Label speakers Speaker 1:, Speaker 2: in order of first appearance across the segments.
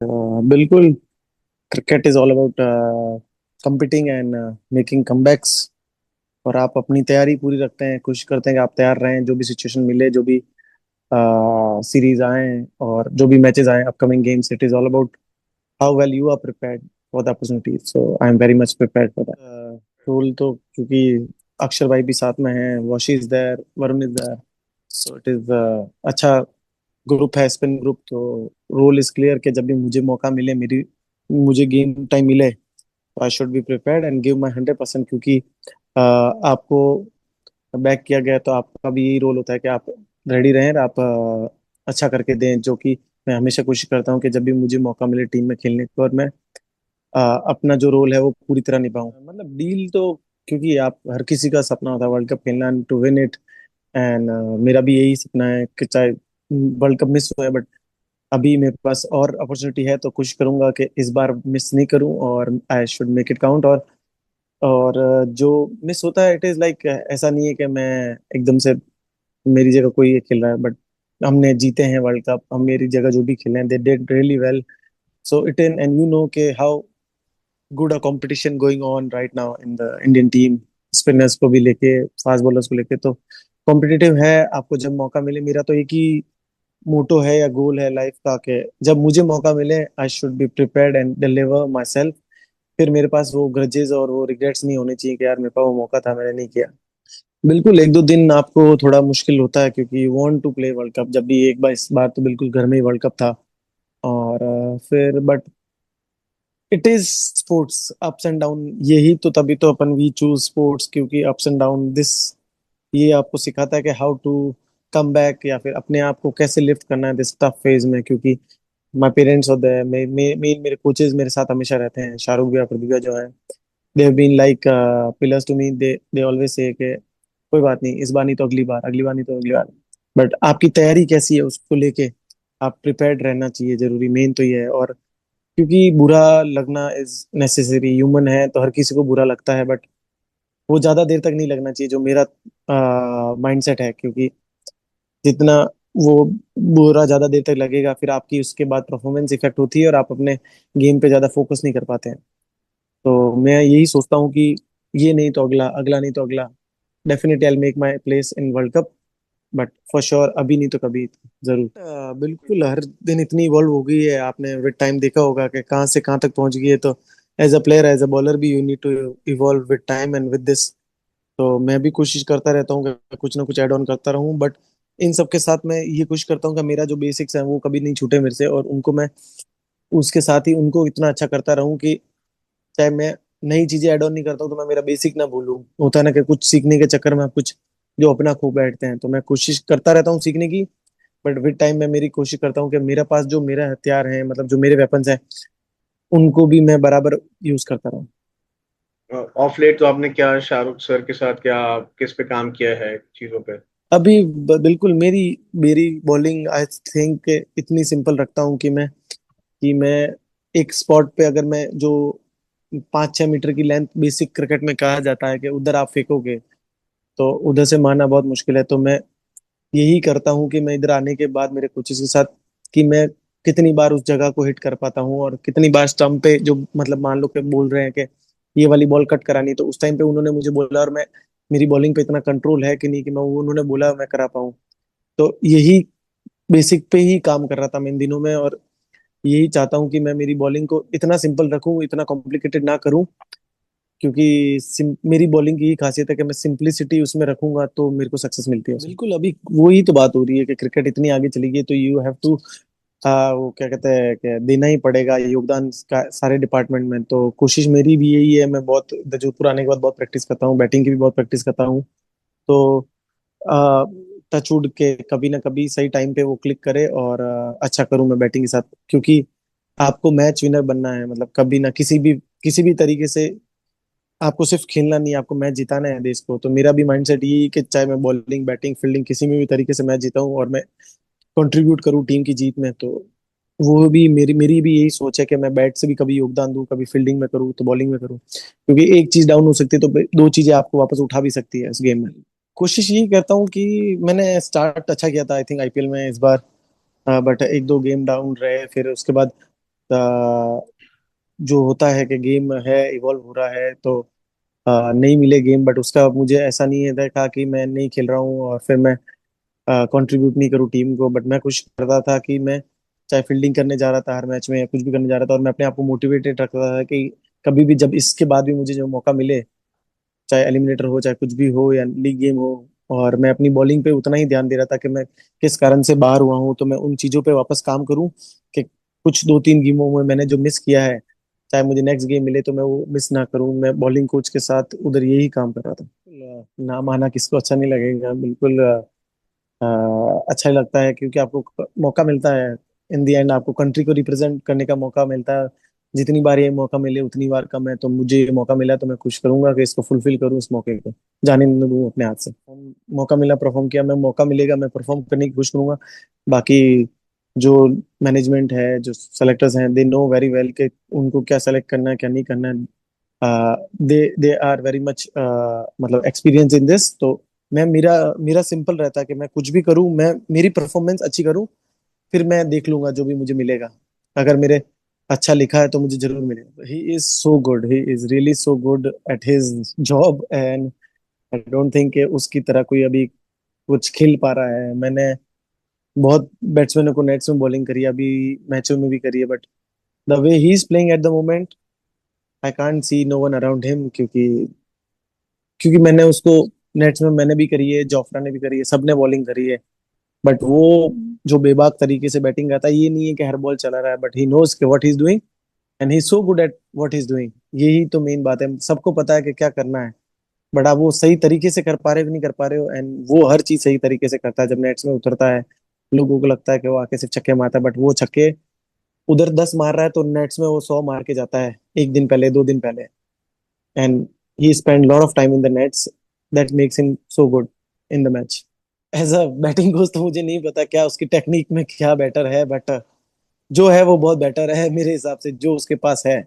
Speaker 1: बिल्कुल। Cricket is all about competing and making comebacks. और आप अपनी तैयारी पूरी रखते हैं, कोशिश करते हैं कि आप तैयार रहें, जो भी सिचुएशन मिले, जो भी सीरीज आए और जो भी मैचेस आए, upcoming games, it is all about how well you are prepared for the opportunity. So I am very much prepared for that role. तो क्योंकि अक्षर भाई भी साथ में हैं, Washi is there, Varun is there, so it is अच्छा group है, spin group. तो रोल इज क्लियर कि जब भी मुझे मौका मिले, मेरी मुझे गेम टाइम मिले, तो I should be prepared and give my 100%। क्योंकि आपको बैक किया गया है, तो आपका भी यही रोल होता है कि आप रेडी रहें, आप अच्छा करके दें। जो कि मैं हमेशा कोशिश करता हूँ कि जब भी मुझे मौका मिले टीम में खेलने को, और मैं अपना जो रोल है वो पूरी तरह निभाऊं। मतलब डील तो, क्योंकि आप हर किसी का सपना होता है वर्ल्ड कप खेलना, टू विन इट। एंड मेरा भी यही सपना है कि चाहे वर्ल्ड कप मिस हुए, बट अभी मेरे पास और अपॉर्चुनिटी है, तो कोशिश करूंगा कि इस बार मिस नहीं करूं और I should make it count. और जो मिस होता है, इट इज लाइक, ऐसा नहीं है कि मैं एकदम से मेरी जगह कोई ये खेल रहा है, बट हमने जीते हैं वर्ल्ड कप, हम मेरी जगह जो भी खेले हैं, they did really well. So it in end you know के how good a competition going on right now in the Indian team, spinners को भी लेके, फास्ट बॉलर्स को लेके। तो कॉम्पिटिटिव है। आपको जब मौका मिले, मेरा तो एक ही मोटो है या गोल है लाइफ का, कि जब मुझे मौका मिले, I should be prepared and deliver my self. फिर मेरे पास वो ग्रजेस और वो रिग्रेट्स नहीं होने चाहिए कि यार मेरे पास वो मौका था, मैंने नहीं किया। बिल्कुल, एक दो दिन आपको थोड़ा मुश्किल होता है, क्योंकि you want to play world cup. जब भी एक बार, इस बार तो बिल्कुल घर में ही वर्ल्ड कप था। और फिर but it is sports, ups and down. यही तो, तभी तो अपन वी चूज स्पोर्ट्स, क्योंकि अप्स एंड डाउन दिस, ये आपको सिखाता है कि हाउ टू कम बैक, या फिर अपने आप को कैसे लिफ्ट करना है दिस टफ फेज में। क्योंकि माय पेरेंट्स और मेरे कोचेज मेरे साथ हमेशा रहते हैं, शाहरुख भैया, प्रतिभा जो है, they have been like pillars to me. They always say कि कोई बात नहीं, इस बार नहीं तो अगली बार, अगली बार नहीं तो अगली बार। बट आपकी तैयारी कैसी है उसको लेके, आप प्रिपेयर्ड रहना चाहिए, जरूरी मेन तो ये है। और क्योंकि बुरा लगना इज नेसेसरी, ह्यूमन है तो हर किसी को बुरा लगता है, बट वो ज्यादा देर तक नहीं लगना चाहिए, जो मेरा माइंडसेट है। क्योंकि जितना वो बुरा ज्यादा देर तक लगेगा, फिर आपकी उसके बाद परफॉर्मेंस इफेक्ट होती है और आप अपने गेम पे ज्यादा फोकस नहीं कर पाते हैं। तो मैं यही सोचता हूँ कि ये नहीं तो अगला, अगला नहीं तो अगला, definitely I make my place in world cup. But for sure अभी नहीं तो कभी जरूर। बिल्कुल, हर दिन इतनी इवॉल्व हो गई है, आपने विद टाइम देखा होगा कि कहाँ से कहाँ तक पहुंच गई है। तो as a player, as a bowler भी, you need to evolve with time and with this. तो मैं भी कोशिश करता रहता हूँ कि कुछ ना कुछ ऐड ऑन करता रहूं, बट इन सब के साथ मैं ये कोशिश करता हूँ कि मेरा जो बेसिक्स है वो कभी नहीं छूटे मेरे से, और उनको मैं उसके साथ ही उनको इतना अच्छा करता रहूं कि चाहे मैं नई चीजें ऐड ऑन नहीं करता हूँ, तो मैं मेरा बेसिक ना भूलूं। होता है ना कि कुछ सीखने के चक्कर में आप कुछ जो अपना खो बैठते हैं, तो मैं कोशिश करता रहता हूँ सीखने की। बट विद टाइम मैं मेरी कोशिश करता हूँ कि मेरे पास जो मेरा हथियार है, मतलब जो मेरे वेपन्स हैं, उनको भी मैं बराबर यूज करता रहूँ।
Speaker 2: ऑफ लेट तो आपने क्या शाहरुख सर के साथ क्या किस पे काम किया है चीजों पे?
Speaker 1: अभी बिल्कुल मेरी मेरी बॉलिंग आई थिंक इतनी सिंपल रखता हूँ कि मैं एक स्पॉट पे, अगर मैं जो 5-6 मीटर की लेंथ बेसिक क्रिकेट में कहा जाता है कि उधर आप फेंकोगे, तो उधर से मारना बहुत मुश्किल है। तो मैं यही करता हूँ कि मैं इधर आने के बाद मेरे कोचेस के साथ, कि मैं कितनी बार उस जगह को हिट कर पाता हूँ, और कितनी बार स्टंप पे, जो मतलब मान लो कि बोल रहे हैं कि ये वाली बॉल कट करानी, तो उस टाइम पे उन्होंने मुझे बोला, और मैं, मेरी बॉलिंग पे इतना कंट्रोल है कि नहीं, कि मैं वो उन्होंने बोला मैं करा पाऊँ। तो यही बेसिक पे ही काम कर रहा था मैं इन दिनों में, और यही चाहता हूँ कि मैं मेरी बॉलिंग को इतना सिंपल रखूं, इतना कॉम्प्लिकेटेड ना करूं। क्योंकि मेरी बॉलिंग की ही खासियत है कि मैं सिंपलिसिटी उसमें रखूंगा, तो मेरे को सक्सेस मिलती है उसमें। बिल्कुल, अभी वही तो बात हो रही है कि क्रिकेट इतनी आगे चली गई, तो यू हैव टू, वो क्या कहते हैं कि देना ही पड़ेगा योगदान का सारे डिपार्टमेंट में। तो कोशिश मेरी भी यही है, मैं बहुत जोधपुर आने के बाद बहुत प्रैक्टिस करता हूँ, बैटिंग की भी बहुत प्रैक्टिस करता हूँ। तो टचवुड के कभी ना कभी सही टाइम पे वो क्लिक करे, और अच्छा करूं मैं बैटिंग के साथ। क्योंकि आपको मैच विनर बनना है, मतलब कभी ना किसी भी तरीके से आपको सिर्फ खेलना नहीं, आपको मैच जिताना है देश को। तो मेरा भी माइंडसेट यही है कि चाहे मैं बॉलिंग, बैटिंग, फील्डिंग, किसी में भी तरीके से मैच जीता हूँ, और मैं कंट्रीब्यूट करूँ टीम की जीत में। तो वो भी मेरी मेरी भी यही सोच है कि मैं बैट से भी कभी योगदान दूं, कभी फील्डिंग में करूँ, तो बॉलिंग में करूँ। क्योंकि एक चीज डाउन हो सकती है, तो दो चीजें आपको वापस उठा भी सकती है इस गेम में। कोशिश यही करता हूँ कि मैंने स्टार्ट अच्छा किया था आई थिंक आईपीएल में इस बार, बट एक दो गेम डाउन रहे, फिर उसके बाद जो होता है कि गेम है, इवॉल्व हो रहा है, तो नहीं मिले गेम, बट उसका मुझे ऐसा नहीं है देखा कि मैं नहीं खेल रहा हूँ और फिर मैं कंट्रीब्यूट नहीं करूँ टीम को। बट मैं कोशिश करता था कि मैं चाहे फील्डिंग करने जा रहा था हर मैच में या कुछ भी करने जा रहा था, और मैं अपने आप को मोटिवेटेड रखता था कि कभी भी जब इसके बाद भी मुझे जो मौका मिले, चाहे एलिमिनेटर हो, चाहे कुछ भी हो या लीग गेम हो, और मैं अपनी बॉलिंग पे उतना ही ध्यान दे रहा था कि मैं किस कारण से बाहर हुआ हूँ, तो मैं उन चीजों पे वापस काम करूँ कि कुछ 2-3 गेमों में मैंने जो मिस किया है, चाहे मुझे नेक्स्ट गेम मिले तो मैं वो मिस ना करूँ। मैं बॉलिंग कोच के साथ उधर यही काम कर रहा था। ना माना किसको अच्छा नहीं लगेगा, बिल्कुल अच्छा ही लगता है, क्योंकि आपको मौका मिलता है। इन दी एंड आपको कंट्री को रिप्रेजेंट करने का मौका मिलता है। जितनी बार ये मौका मिले उतनी बार कम है, तो मुझे ये मौका मिला तो मैं खुश करूंगा कि इसको फुलफिल करूँ, इस मौके को जाने न दूं अपने हाथ से। मौका मिला, परफॉर्म किया, मैं मौका मिलेगा मैं परफॉर्म करने की कोशिश करूंगा। बाकी जो मैनेजमेंट है, जो सेलेक्टर्स हैं, दे नो वेरी वेल कि उनको क्या सेलेक्ट करना है, क्या नहीं करना है। दे आर वेरी मच मतलब एक्सपीरियंस इन दिस। तो मैं मेरा मेरा सिंपल रहता है कि मैं कुछ भी करूं, मैं मेरी परफॉर्मेंस अच्छी करूं, फिर मैं देख लूंगा जो भी मुझे मिलेगा। अगर मेरे अच्छा लिखा है तो मुझे जरूर मिलेगा। He is so good, he is really so good at his job, and I don't think कि उसकी तरह कोई अभी कुछ खेल पा रहा है। मैंने बहुत बैट्समैनों को नेट्स में बॉलिंग करी है, अभी मैचों में भी करी है, but the way he is playing at the moment, I can't see no one around him. क्योंकि क्योंकि मैंने उसको नेट्स में मैंने भी करी है, जोफ्रा ने भी करी है, सबने बॉलिंग करी है। बट वो जो बेबाक तरीके से बैटिंग करता है, ये नहीं है कि हर बॉल चला रहा है, बट ही नोज के what he is doing, and he is so good at what he is doing. यही तो मेन बात है, सबको पता है कि क्या करना है, बट आप वो सही तरीके से कर पा रहे हो कि नहीं कर पा रहे हो। एंड वो हर चीज सही तरीके से करता है जब नेट्स में उतरता है। लोगों को लगता है कि वो आके सिर्फ छक्के मारता है, बट वो छक्के उधर 10 मार रहा है तो नेट्स में वो 100 मार के जाता है, एक दिन पहले, 2 दिन पहले। And he spend lot of time in the nets, that makes him so good in the match. As a batting coach तो मुझे नहीं पता क्या उसकी टेक्निक में क्या बेटर है, बट जो है वो बहुत बेटर है मेरे हिसाब से, जो उसके पास है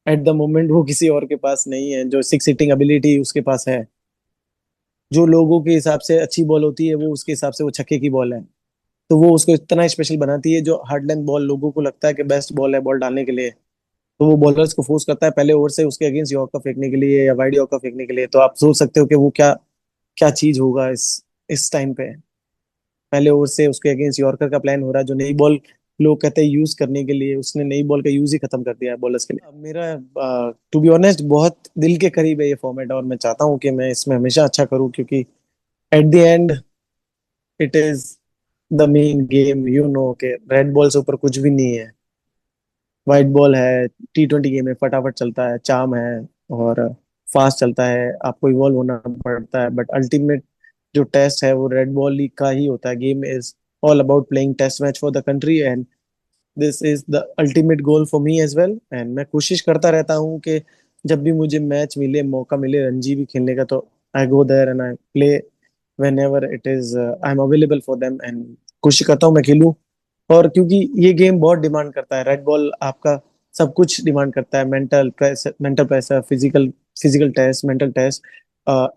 Speaker 1: एट द मोमेंट, वो किसी और के पास नहीं है। जो सिक्स हिटिंग एबिलिटी उसके पास है, जो लोगों के हिसाब से अच्छी बॉल होती है वो उसके हिसाब से वो छक्के की बॉल है। तो वो उसको इतना स्पेशल बनाती है, जो हार्ड लेंथ बॉल लोगों को लगता है कि बेस्ट बॉल है बॉल डालने के लिए, तो वो बॉलर्स को फोर्स करता है पहले ओवर से उसके अगेंस्ट यॉर्कर फेंकने के लिए या वाइड यॉर्कर फेंकने के लिए। तो आप सोच सकते हो कि वो क्या क्या चीज होगा इस टाइम पे। पहले ओवर से उसके अगेंस्ट यॉर्कर का प्लान हो रहा है, जो नई बॉल लोग कहते हैं यूज करने के लिए, उसने नई बॉल का यूज ही खत्म कर दिया है बॉलर्स के लिए। अब मेरा टू बी ऑनेस्ट बहुत दिल के करीब है ये फॉर्मेट, और मैं चाहता हूँ कि मैं इसमें हमेशा अच्छा करूँ, क्योंकि at the end it is the main game. You know के रेड बॉल से ऊपर कुछ भी नहीं है। व्हाइट बॉल है, T20 गेम है, फटाफट चलता है, चाम है, और फास्ट चलता है, आपको इवॉल्व होना पड़ता है। बट अल्टीमेट जो टेस्ट है वो रेड बॉल लीग का ही होता है। Game is all about playing test match for the country, and this is the ultimate goal for me as well. And मैं कोशिश करता रहता हूँ कि जब भी मुझे मैच मिले, मौका मिले रणजी भी खेलने का, तो I go there and I play whenever it is I am available for them, and कोशिश करता हूँ मैं खेलूँ। और क्योंकि ये गेम बहुत डिमांड करता है, रेड बॉल आपका सब कुछ डिमांड करता है, mental pressure, physical physical test, mental test,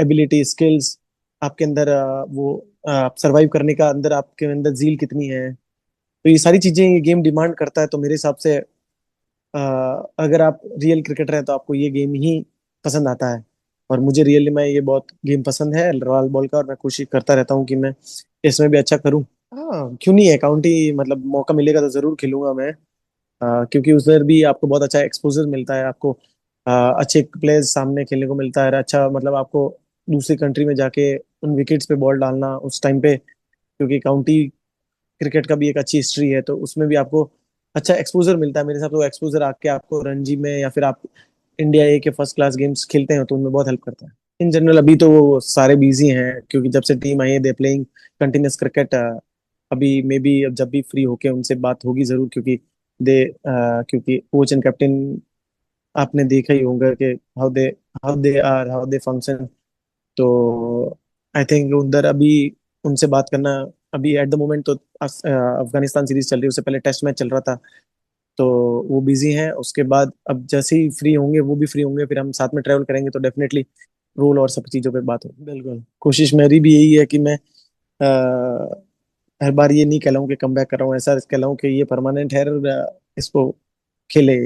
Speaker 1: ability, skills, आपके अंदर वो सरवाइव करने का अंदर आपके अंदर जील कितनी है। तो ये सारी चीजें ये गेम डिमांड करता है। तो मेरे हिसाब से अगर आप रियल क्रिकेटर हैं तो आपको ये गेम ही पसंद आता है। और मुझे रियली में ये बहुत गेम पसंद है रॉयल बॉल का, और मैं कोशिश करता रहता हूँ कि मैं इसमें भी अच्छा करूँ। हाँ, क्यों नहीं है, काउंटी मतलब मौका मिलेगा तो जरूर खेलूंगा मैं। क्योंकि उधर भी आपको बहुत अच्छा एक्सपोजर मिलता है, आपको अच्छे प्लेयर्स सामने खेलने को मिलता है, अच्छा मतलब आपको दूसरी कंट्री में जाके उन विकेट्स पे बॉल डालना उस टाइम पे, क्योंकि काउंटी क्रिकेट का भी एक अच्छी हिस्ट्री है, तो उसमें भी आपको अच्छा एक्सपोजर मिलता है। मेरे हिसाब से वो एक्सपोजर आके आपको रणजी में या फिर आप इंडिया ए के फर्स्ट क्लास गेम्स खेलते हैं तो उनमें बहुत हेल्प करता है। इन जनरल अभी तो वो सारे बिजी हैं, क्योंकि जब से टीम आई है दे प्लेइंग कंटिन्यूस क्रिकेट। अभी मे बी अब जब भी फ्री होके उनसे बात होगी जरूर, क्योंकि कोच एंड कैप्टन आपने देखा ही होगा कि हाउ दे फंक्शन। तो आई थिंक उधर अभी उनसे बात करना, अभी एट द मोमेंट तो अफगानिस्तान सीरीज चल रही है, उससे पहले टेस्ट मैच चल रहा था, तो वो बिजी हैं। उसके बाद अब जैसे ही फ्री होंगे वो भी फ्री होंगे, फिर हम साथ में ट्रेवल करेंगे तो डेफिनेटली रोल और सब चीज़ों पे बात होगी। बिल्कुल, कोशिश मेरी भी यही है कि मैं हर बार ये नहीं कहलाऊं कि कम बैक कर रहा हूँ, ऐसा कहलाऊं कि ये परमानेंट है। इसको खेले।